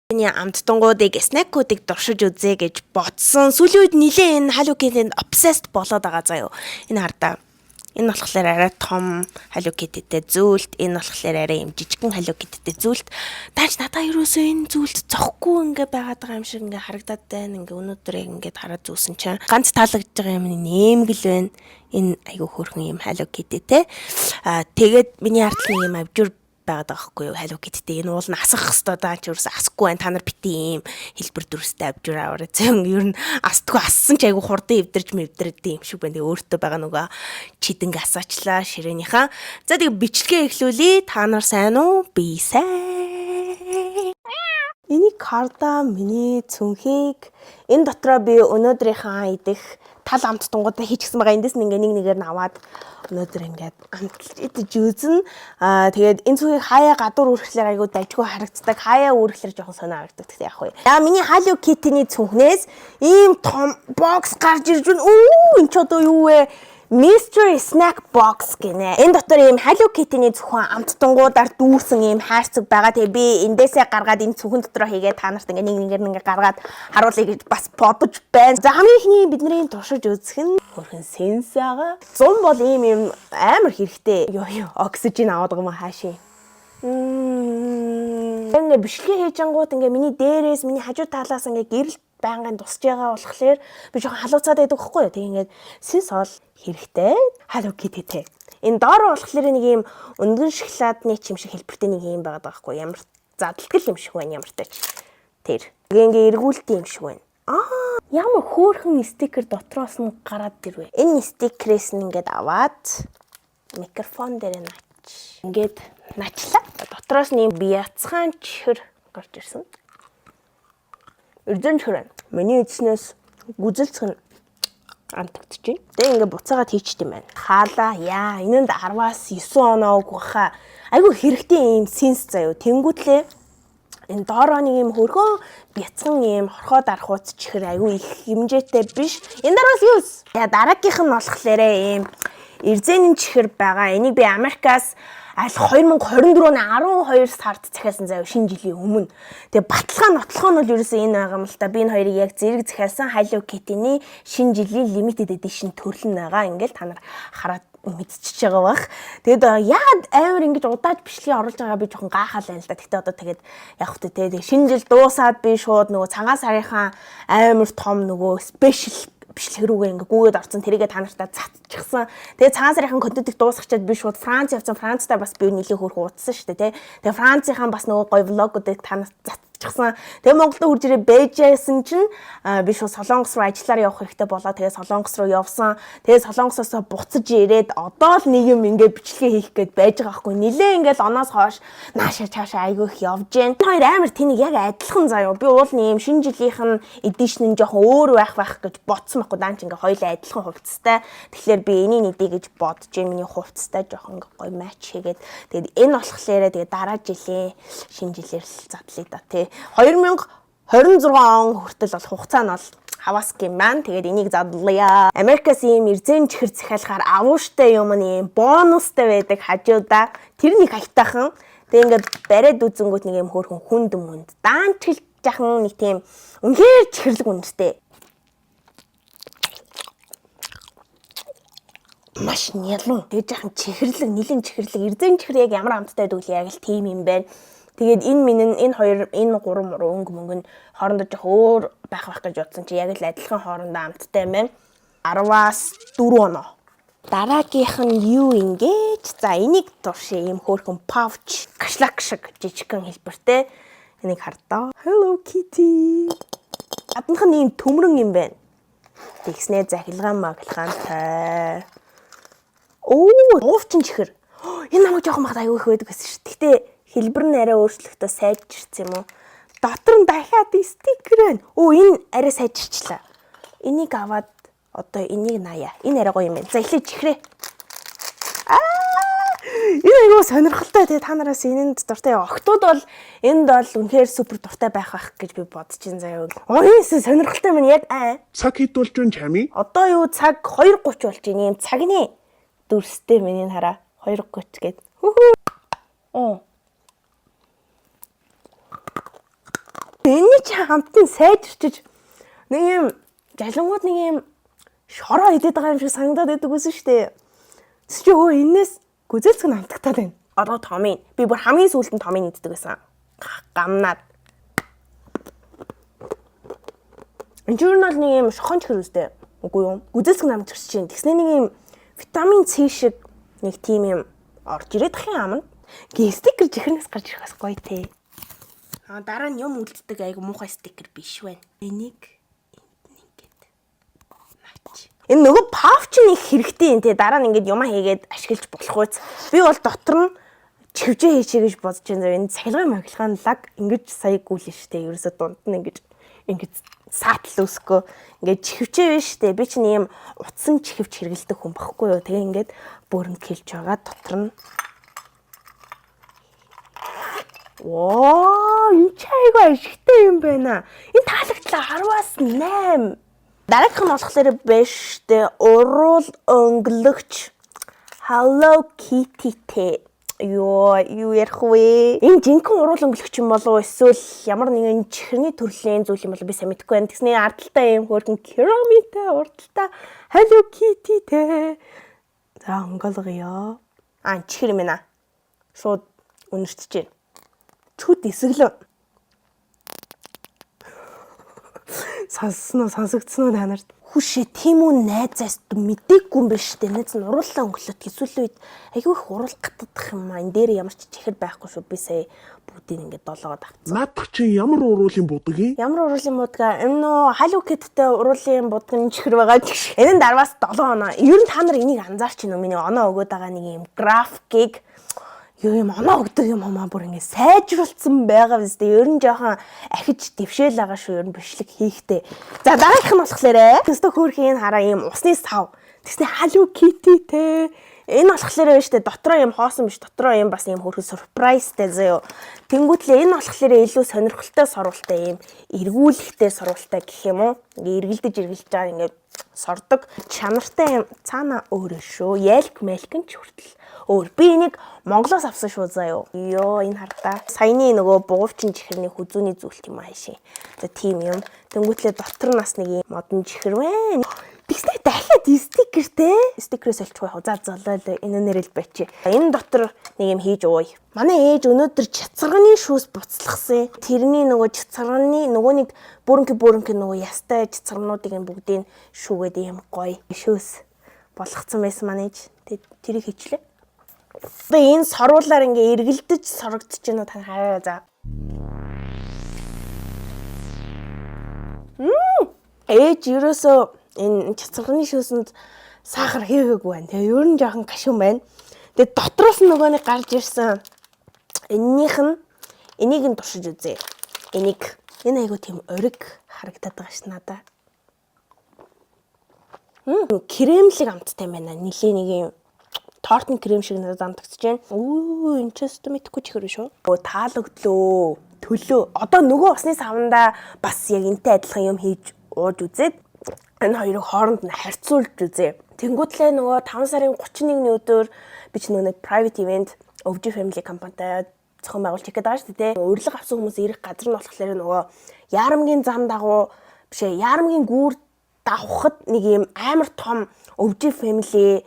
Миний амттангуудыг снэкүүдийг дуршиж үзье гэж бодсон. Сүүлийн үед нилээн энэ Hello Kitty-нд obsessed болоод байгаа заяо. Энэ хардаа. Энэ болохоор арай том Hello Kitty-тэй зүйлт. Энэ болохоор арай юм жижигхэн Hello Kitty-тэй зүйлт. Тааж надаа юусоо энэ зүйлт зохгүй ингээ байгаад байгаа юм шиг ингээ харагдаад байна. Ингээ өнөөдөр яг ингээд хараад зүүсэн чинь ганц таалагдж байгаа юм нэмгэл байна. Энэ айгүй хөөрхөн юм Hello Kitty-тэй. Тэгээд миний ард нэг юм авжур байгаад байгаа хгүй юу Hello Kitty-тэй энэ уул нь асах хэвээр даа ч ерөөс асахгүй байна та нар бити ийм хэлбэр дүрстэй авжур аваад зэн ер нь асдгүй ассан ч айгу хурдан эвдэрч мэвдэрдэг юм шиг байна. Тэгээ өөртөө байгаа нөгөө чидэнг асаачлаа ширээнийхаа. За тэгээ бичлэгээ эхлүүлье. Та нар сайн уу? Би сайн. Энийг карда миний цүнхийг энэ дотроо би өнөөдрийнхаа идэх тал амттангуудаа хийчихсэн байгаа. Эндээс ингээ нэг нэгээр нь аваад өнөөдөр ингээд амталж идэж үзнэ. Тэгээд энэ цүнхийг хаяа гадуур үргэлжлэр айгуу дажгүй харагддаг. Хаяа үргэлжлэр жоохон сонио харагддаг. Тэгтээ яах вэ? Яа миний Hello Kitty-ний цүнхнээс ийм том бокс гарч ирж байна. Энэ ч одоо юу вэ? Mystery Snack Box гинэ. Энэ дотор ийм Hello Kitty-ний зөвхөн амттангуудаар дүүрсэн ийм хайрцаг байгаа. Тэгээ би эндээсээ гаргаад энэ цүнхэн дотроо хийгээд та нарт ингээ нэг нэгээр гаргаад харуулъя гэж бас бодож байна. За хамгийн ихний бидний туршиж үзэх нь хөрхэн сенс байгаа. Зун бол ийм амар хэрэгтэй. Ёо оксижен аваад байгаа юм хаашийн. Ингээ бичлэгээ хийж ангууд ингээ миний дээрээс миний хажуу талаас ингээ гэрэл байнгын тусч байгаа болохоор би жоохон халууцаад байдаг байхгүй юу. Тэг ингээд сенс ол хэрэгтэй Hello Kitty-тэй. Энэ доор болохоор нэг юм өндгөн шоколадны ч юм шиг хэлбэртэй нэг юм байгаа байхгүй ямар задлтгэл юм шиг байна ямар тач. Тэр. Ингээ эргүүлт юм шиг байна. Ямар хөөрхөн стикер дотроос нь гараад ирвэ. Энэ стикерээс нь ингээд аваад микрофон дээр нач. Ингээд начлаа. Дотроос нь юм бяцхан чихэр гарч ирсэн. Эрдэнэ чихэр. Миний эзнээс гүзэлцэн амтагдаж байна. Тэгээ ингээ буцаагаад хийчт юм байна. Хаалаа яа энэнд 10-аас 9 оноо үг баха. Айгу хэрэгтэй юм сенс заяо. Тэнгүүтлээ энэ доороо нэг юм хөргөө бяцхан юм хорхоо дарахууц чихэр айгу их хэмжээтэй биш. Энэ дараас юус? Яа дараагийнх нь болохоор ийм эрзэнийн чихэр байгаа. Энийг би Америкаас аль 2024 оны 12 сард захиалсан заяа шинэ жилийн өмнө. Тэгээ баталгаа нь бол ерөөсөө энэ байгаа юм л та. Би энэ хоёрыг яг зэрэг захиалсан Hello Kitty-ний шинэ жилийн limited edition төрөл нь байгаа. Ингээл та нар хараад мэдчихэж байгаа бах. Тэгээд яагаад амар ингэж удаад бичлэгээ оруулж байгаа би жоохон гайхал байна л да. Гэтэ одоо тэгээд яг хөтэ тэгээ шинэ жил дуусаад би шууд нөгөө цагаан сарынхаа амар том нөгөө спешиал бичлэг рүүгээ ингээ гүгээд орсон тэрийгээ та нартаа цацчихсан. Тэгээ цагаан сарынхан контентыг дуусгачаад би шууд Франц явсан. Францтай бас би нэлээд хөөрхөн удсан шүү дээ, тэ. Тэгээ Францынхан бас нөгөө гоё влогуудыг та нарт цацчихсан. Тэгээ Монголд хурж ирээ бэжсэн чинь би шууд Солонгос руу ажиллаар явах хэрэгтэй болоо. Тэгээ Солонгос руу явсан. Тэгээ Солонгосоос буцаж ирээд одоо л нэг юм ингээ бичлэгээ хийх гээд байж байгаа хгүй. Нилээ ингээл оноос хойш наашаа цаашаа айгүй их явж гэн. Хоёр амар тэнийг яг адилхан заяо. Би уулын юм шинэ жилийнх нь эдишн нь жоохон өөр байх гэж бодсон байхгүй. Даанч ингээ хоёулаа адилхан хувцастай. Тэгэхээр би энийг нэдий гэж бодож миний хувцастай жоохон ингээ гоё матч хийгээд тэгээд энэ болохоор тэгээд дараа жилийн шинэ жилээр л задлаа да тий. 2026 он хүртэл бол хугацаа нь бол хаваски маань тэгээд энийг задлаа. Америкаас ийм эрзэн чихэр захиалахаар авууштай юм нь ийм бонустай байдаг хажуудаа тэрнийг хайтаахан тэгээд ингээд бариад үзэнгүүт нэг юм хөөрхөн хүнд мөнд даанч жахан нэг тийм үнэхээр чихэрлэг үнэтэй. Маш нялун. Тэгээд жахан чихэрлэг, нилэн чихэрлэг, эрзэн чихэр яг ямар амттай байдаг вэ? Яг л тийм юм байна. Тэгээд энэ хоёр энэ гурван өнгө мөнгө нь хоорондоо жоох өөр байх гэж бодсон чи яг л адилхан хоорондоо амттай байна. 10-аас 4 оноо. Дараагийнх нь юу ингэж? За энийг туршия ийм хөөрхөн pouch, кашлак шиг жижигхэн хэлбэртэй. Энийг хардаа. Hello Kitty. Аднах нь ийм төмрөн юм байна. Тэгснээ захилгаан маглахантай. Уувчин чихэр. Энэ намайг жоохон багт аягүй их байдаг гэсэн шүү. Гэтэ хэлбэр нь арай өөрчлөлтөө сайжирсан юм уу? Дотор нь дахиад стикер байна. Энэ арай сайжирчлаа. Энийг аваад одоо энийг наяа. Энэ арай гоё юм байна. За эхлээд чихрээ. Энэ аягүй сонирхолтой тий та нараас энэнд дуртай. Октод бол энд бол үнэхээр супер дуртай байх гэж би бодож ин заяа. Энэ сонирхолтой юм яг цаг хэд болж байна чами? Одоо юу цаг 2:30 болж байна. Ийм цагны дүрстэй миний хараа 2:30 гээд. Энийний чи хамтан сайжирчиж нэг юм жалангууд нэг юм шороо идээд байгаа юм шиг санагдаад байдаг гэсэн шүү дээ. Тэс чи өө энэс гүзэлцэг намтагтаад байна. Одоо томын. Би бүр хамгийн сүүлд нь томын иддэг байсан. Гамнаад. Энэ нь бол нэг юм шохонч хэрүүстэй. Үгүй юу? Гүзэлцэг намтагч чинь. Тэгснэ нэг юм витамин С шиг нэг тийм юм орж ирээд ахын аманд стикер жихрнээс гарч ирэх бас гоё те. Дараа нь юм үлддэг айгу муухай стикер биш байна. Энийг ингээд наач. Энэ нөгөө павч нь их хэрэгтэй юм те. Дараа нь ингээд юмаа хийгээд ашиглаж болох үз. Би бол дотор нь чивжээ хийчихье гэж бодож байна. Энэ цахилгаан маглахаан лаг ингэж сая гүйлэн штэ. Ерөөсө дунд нь ингэж саатал үсгөө. Ингээд чивжээ биш штэ. Би чинь ийм утсан чихвч хэргэлдэг хүн багхгүй юу. Тэгээ ингээд бөөрөнд хэлж байгаа дотор нь. Оо, энэ чайгаа ашигтай юм байна. Энэ таалагдлаа 10-аас 8. Дараагийнх нь болохоор биш штэ. Урал өнгөлөгч Hello Kitty те. Юу ярих вэ? Энэ жинхэнэ урал өнгөлөгч юм болов уу? Эсвэл ямар нэгэн чихрийн төрлийн зүйл юм болов би сайн мэдэхгүй байна. Тэгсний ардталтай юм хөөрхөн керамитэй урдтай Hello Kitty те. За өнгөлгөё. Чихэр юм байна. Шууд үнэртэж байна. Чүд эсэглэн. Сонсогдсон уу та нарт? Хүшээ тийм үү найзаас мэдээгүй юм биш үү? Найз нь уруулаа өнгөлөт эсвэл үед айгүй их уруул гатдах юм аа. Энэ дээр ямар ч чихэр байхгүй шүү. Би сая бүгдийг ингээд долоогод авчихсан. Наадах чинь ямар уруулын будаг юм? Ямар уруулын будга? Энэ нөө Hello Kitty-тэй уруулын будгын чихэр байгаа гэх. Энэ нь 10-аас 7 оноо. Ер нь та нар энийг анзаарч байна уу? Миний оноо өгөөд байгаа нэг юм графикийг юу юм оноо өгдөг юм хамаа бүр ингэ сайжруулсан байгаа биз дээ. Ер нь жоохон ахиж дэвшээл байгаа шүү. Ер нь бичлэг хийхтэй. За дараагийнх нь болохоор төстө хөөрхийн хараа юм усны сав. Тэгснэ Hello Kitty те. Энэ болохоор байна штэ дотроо юм хоосон биш. Дотроо юм бас юм хөөрхөн surpriseтэй заяо. Тэнгүүтлээ энэ болохоор илүү сонирхолтой сурвалтай юм эргүүлэхтэй сурвалтай гэх юм уу. Ингээ эргэлдэж байгаа ингээ сордог чанартай юм цаана өөрөө шүү. Ялк мэлкэн ч хүртэл өөр. Би энийг Монголоос авсан шүү заяо. Йоо энэ хартаа. Саяны нөгөө бугуувчин чихэрний хүзүүний зүйлт юм ааши. За тийм юм. Тэнгүүтлээ дотор нас нэг юм модон чихэр байна. Тэгснэ дахиад стикертэй. Стикерээс олчихгүй яах вэ? За золоо энэ нэрэл байчи. Энэ дотор нэг юм хийж ууя. Манай ээж өнөөдөр чацарганы шүүс буцлахсан. Тэрний нөгөө чацарганы нөгөө нэг бүрэнки нөгөө ястай чацаргнуудыг бүгдийг шүүгээд юм гоё шүүс болгоцсон байсан манай ээж. Тэрийг хийчлээ. Одоо энэ сорвуулаар ингээ эргэлдэж сорогдож байна уу та хараа за. Ээж ерөөсөө энэ чацарганы шүүсэнд сахар хийгээгүй байна. Тэгээ ер нь жоохон гашуун байна. Тэгээ дотроос нөгөө нэг гарч ирсэн. Энийг нь туршиж үзье. Энэ айгу тийм ориг харагдаад байгаа ш надаа. Кремлэг амттай байна. Нилийн нэг юм тортны крем шиг надад амтагдаж байна. Энэ ч өстө мэдхгүй чихэр шүү. Таалагдлоо. Төлөө. Одоо нөгөө усны савнда бас яг энтэй адилхан юм хийж ууж үзээд энэ хоёрыг хооронд нь харьцуулж үзье. Тэнгүүтлээ нөгөө 5 сарын 31-ний өдөр би ч нөгөө private event OG Family компанитай зохион байгуулж ихэд байгаа шүү дээ. Урилга авсан хүмүүс ирэх газар нь болохоор нөгөө Яарамгийн зам дагуу бишээ Яарамгийн гүүр давхад нэг юм амар том OG Family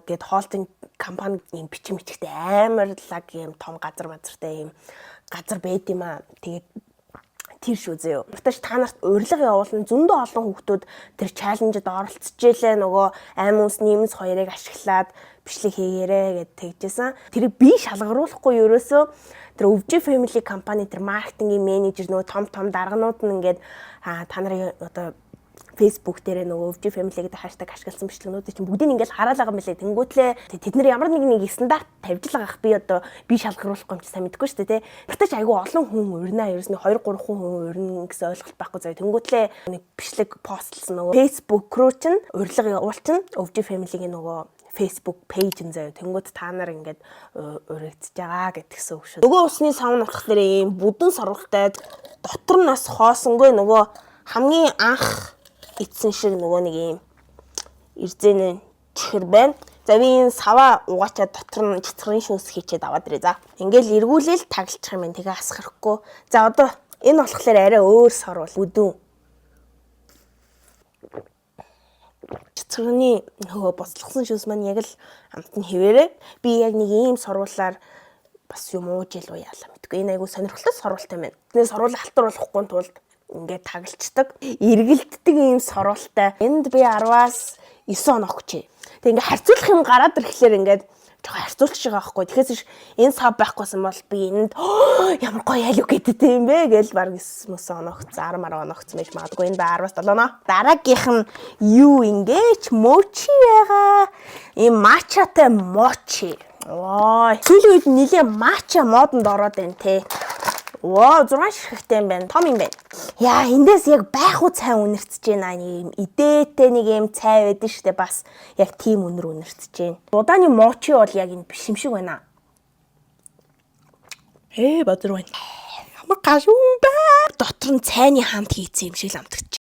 гэд хоолтын компани юм бичиг мичгтэй амар лаг юм том газартай юм газар байд юм аа. Тэгээд тэр шүү зөө. Уртаж та нарт урилга явуулна зөндөө олон хүүхдүүд тэр чаленжид оролцож илээ нөгөө аймуус нэмс хоёрыг ашиглаад бичлэг хийгээрэй гэд тэгжсэн. Тэрийг би шалгаруулахгүй ерөөсөө тэр OG Family компани тэр маркетингийн менежер нөгөө том дарганууд нь ингээд та нарын одоо Facebook дээр нөгөө OG Family гэдэг хаштаг ашигласан бичлэгнүүдийг чинь бүгдийг ингээд хараад байгаа юм лээ. Тэнгүүтлээ тэд нар ямар нэг стандарт тавьж л байгаах би шалгаруулахгүй юм чи сайн мэдэхгүй шүү дээ тий. Тэгтээ айгүй олон хүн урина ерөөсний 2-3 хүн урина гэсэн ойлголт байхгүй заяа. Тэнгүүтлээ нэг бичлэг постлсан нөгөө Facebook руу чинь урилга явуулчин OG Family-гийн нөгөө Facebook page нь заяа. Тэнгүүд та нар ингээд урагдж байгаа гэдгсэн үг шүү. Нөгөө усны савн болохоор ийм бүдэн сорголтой дотор нас хоосонгүй нөгөө хамгийн анх эцсэн шиг нөгөө нэг юм ирзэнэ чихэр байна. За би энэ саваа угаачаад дотор нь цэцгэрийн шүүс хийчээд аваад ирээ за. Ингээл эргүүлээл таглчих юм байна. Тэгээ асах хэрэггүй. За одоо Энэ болохоор арай өөр сорвол үдүүн. Цэцэрний нөгөө боцлогсон шүүс маань яг л амт нь хэвээрээ. Би яг нэг ийм сорвуулаар бас юм ууж ил уу яалаа мэдгүй. Энэ айгу сонирхолтой сорвуултай байна. Тэгээ сорвуулаа халтур болохгүй тулд ингээд тагалцдаг. Эргэлддэг ийм сорвуултай. Энд би 10-аас 9 оноо өгчээ. Тэгээ ингээд харьцуулах юм гараад ирэхлээр ингээд жоохон харьцуулчих байгаа байхгүй. Тэгэхээс энэ сав байхгүйсэн бол би энд ямар гоё ялуу гэдэг юм бэ гэж баг 9 оноо өгсөн, 10 оноо өгсөн байж магадгүй. Энэ 10-аас 7 оноо. Дараагийнх нь юу ингэж мочи байгаа. Ийм мачатай мочи. Ой, сүүлийн үед нэлээ мача модонд ороод байна те. Воо, 6 ширхэгтэй юм байна. Том юм байна. Яа, эндээс яг байх уу цай үнэрцэж байна. Нэг юм идээтэй нэг юм цай байдаг штэ бас. Яг тийм үнэр үнэрцэж байна. Дудааны мочи бол яг энэ биш юм шиг байна. Бадар байна. Ямар гашуун бэ? Дотор нь цайны хамт хийцэн юм шиг л амтгаж